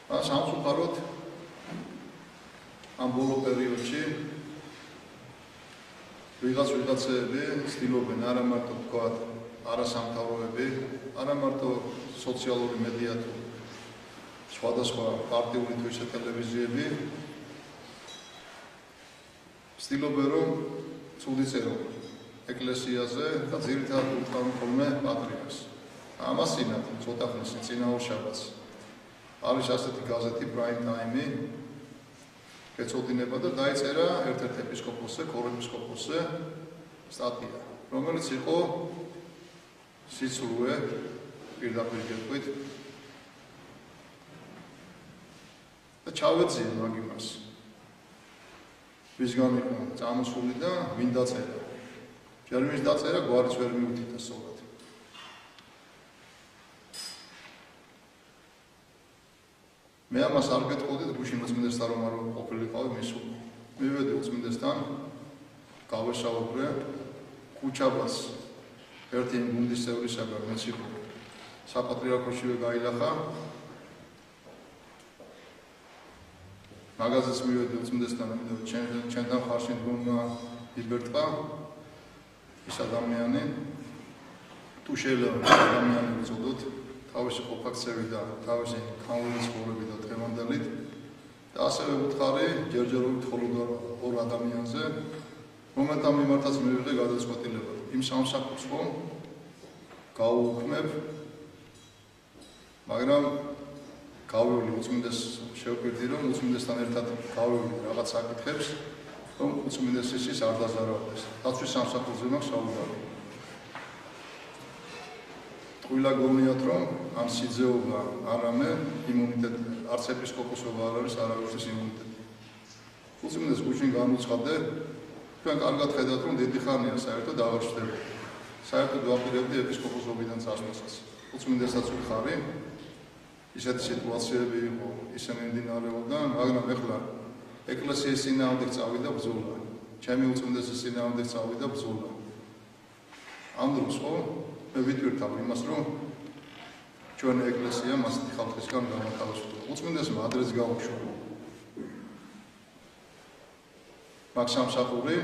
სამწუხაროდ ამ ბოლო პერიოდში ვიღაცები ცდილობენ არა მარტო თქვათ არასამთავროები, არა მარტო სოციალური მედია თუ სხვადასხვა პარტიული თუ ისე ტელევიზიები ცდილობენ რომ ცუდი წერო ეკლესიაზე და ძირითადად უყურებენ ხოლმე პატრიარქს. ამასინათ ცოტა ხნის წინაურ შაბათს არის ასეთი გაზეთი Prime Time ეწოდინება და დაიწერა ერთ-ერთ ეპისკოპოსზე, ქორეპისკოპოსზე სტატია, რომელიც იყო სიცრუე პირდაპირ გეტყვით და ჩავეძიე მაგ იმას. ვისგან იყო წამოსული და ვინ დაწერა. ჯერ დაწერა გვარიც ვერ მიუთითა სწორად. მე ამას არ გეტყოდით გუშინ უწმინდესთან რომ არ ყოფილიყავი მისული. მივედი უწმინდესთან, გავესაუბრე ქუჩაბას ერთი გუნდის წევრისაგან მეც იყო საპატრიარქოშივე გაილახა. მაგაზეც მივედი უწმინდესთან, ჩემთან ხარში მდგომა იბერტყა ის ადამიანი თუ შეიძლება ადამიანი ვიწოდოთ თავისი ყოფაქცევი და თავისი ქაუნის ცხოვრები და დღევანდელით და ასევე უთხარი ჯერჯერობით მხოლოდ ორ ადამიანზე რომელთან მიმართაც მივიღე გადაწყვეტილება იმ სამსახურს რომ გავუქმებ მაგრამ გავივლი უწმინდეს შევკვირდი რომ უწმინდესთან ერთად გავივლი რაღაც საკითხებს რომ უწმინდესის ის არ დაზარალდეს დაცვის სამსახურზე მაქვს საუბარი Twiলা გონიათ რომ ამ სიძეობა არამე იმუნიტეტი არც ეპისკოპოსობა არ არის არავისთვის იმუნიტეტი. უწმინდეს გუშინ განუცხადე თქვენ კარგად ხედავთ რომ დიდი ხანია საერთოდ აღარ შევდები. საერთოდ ვაპირებდი ეპისკოპოსობიდან წასვლასაც. უწმინდესაც ვხარი ისეთი სიტუაციები იყო ისე მიმდინარეობდა მაგრამ ეხლა ეკლესიის წინააღმდეგ წავიდა ბრძოლა. ჩემი უწმინდესის წინააღმდეგ წავიდა ბრძოლა. ამ დროს ხო მე ვიტვირთავ იმას რომ ჩვენი ეკლესია მასეთი ხალხისგან გამოთავისუფლდა. უწმინდესმა ადრეს გაუშვა. მაგ სამსახური,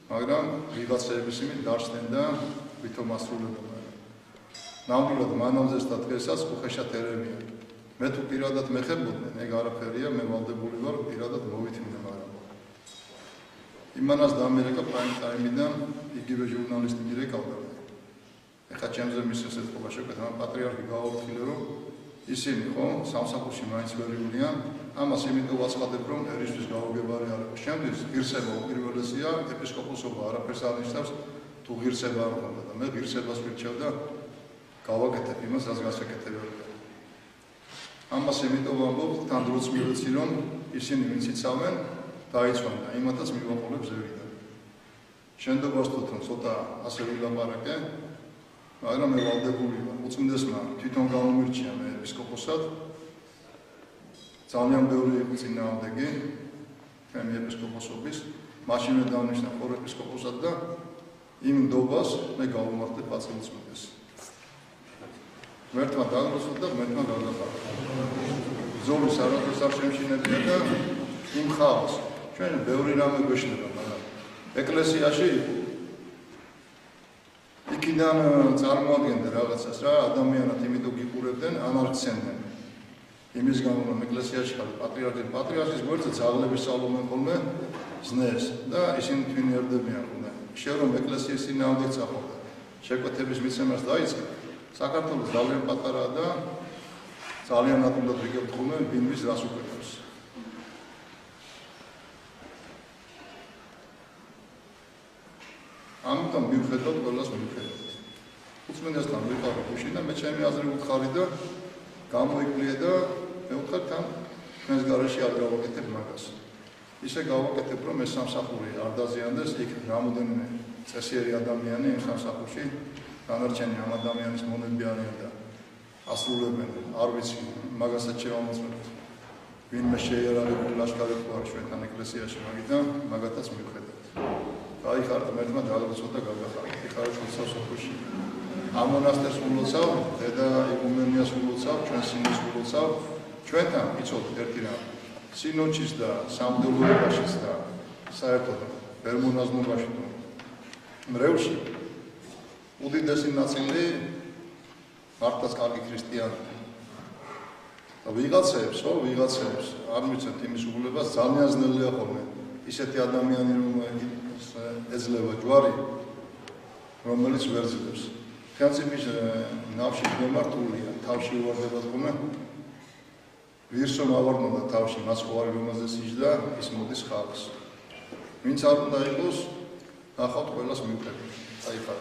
მაგრამ ვიღაცების იმით დარჩნენ და ვითომ ასრულებდა. ნამდვილად მანამდეც და დღესაც უხეშად ერევია. მე თუ პირადად მეხებოდნენ, ეგ არაფერია, მე ვალდებული ვარ პირადად მოვითმინე მაგრამ. იმანას დამერეკა Prime Time-დან იგივე ჟურნალისტი მირეკავდა. ეხლა ჩემზე მის ესეთობა შევკეთა პატრიარქი გააუთხილე რომ ისინი ხო სამსახურში მაინც ვერივლიან ამას იმიტომ ვაცხადებ რომ ერისთვის გაუგებარი არ იყო შემდგის ღირსება უპირველესია ეპისკოპოსობა არაფერს არ ნიშნავს თუ ღირსება არ ხონდა და მე ღირსებას ვირჩევ და გავაკეთებ იმას რაც გასაკეთებელია ამას იმიტომ ვამბობ თან დროც მივეცი რომ ისინი ვინც იცავენ დაიცვან და იმათაც მივაყოლებ ზევიდან შენდობას თუ ცოტა ასე ვილაპარაკე მაგრამ მე ვალდებული ვარ უწმინდესმა თვითონ გამომირჩია მე ეპისკოპოსად ძალიან ბევრი იყო წინააღმდეგი ჩემი ეპისკოპოსობის მაშინვე დავნიშნა ქორეპისკოპოსად და იმ ნდობას მე გავუმართე პაწელ უწმინდეს მერთმა დაგროსო და მერთმა გადახარა ზოლის არაფერს არ შემშინებია და იმ ხალხს ჩვენ ბევრი რამე გვეშნება მაგრამ ეკლესიაში იქიდან წარმოადგენდა რაღაცას რა ადამიანად იმიტომ გიყურებდნენ ან არ ცემდნენ იმის გამო რომ ეკლესიაში ხარ პატრიარქის გვერდზე ძალების სწავლობენ ხოლმე ზნეს და ისინი თვინიერდებიან ხოლმე შენ რომ ეკლესიის წინააღმდეგ წახვდა შეკვეთების მიცემას დაიწყე საქართველოს ძალიან პატარაა და ძალიან ატუნდად ვიგებთ ხოლმე ბინდის რას უკეთებს ამიტომ მივხედავთ ყველას მივხედავთ. უწმინდესთან ვიყავ გუშინ და მე ჩემი აზრი ვუთხარი და გამოიკვლიე და მე ვუთხარ თან ჩვენს გარეშე არ გავაკეთებ მაგას. ისე გავაკეთებ რომ ეს სამსახური არ დაზიანდეს, იქ რამოდენიმე წესიერი ადამიანი იმ სამსახურში დანარჩენი ამ ადამიანის მონები არიან და ასრულებენ, არ ვიცი, მაგასაც შევამოწმებთ. ვინმე შეიარაღებული ლაშქარი თუ არის ჩვენთან ეკლესიაში მაგიდან, მაგათაც მივხედავთ. გაიხართ მერთმა დაგროცოთ და გადახართ. ეხლა ჩვენსა სოფელში. ამ მონასტერს ულოცავ, დედა იგუმენიას ულოცავ, ჩვენ სინეს ულოცავ, ჩვენთან იცოდეთ ერთი რამ სინოდშიც და სამღვდელოებაშიც და საერთოდ პერმონაზმობაში თუ მრევლში უდიდესი ნაწილი მართლაც კარგი ქრისტიანია. და ვიღაცებს არ მიცემთ იმის უგულებას ძალიან ძნელია ხოლმე ისეთი ადამიანი რომ ეძლევა ჯვარი რომელიც ვერ ძლებს. პრინციპის ნავში მემართულია თავში უვარდება თქმა ვირსო მავარდნოდა თავში მას ხوارი რომელზეც იჯდა ის მოდის ხალხს. ვინც არ უნდა იყოს ახავთ ყველას მივხვდები. აი ხარ.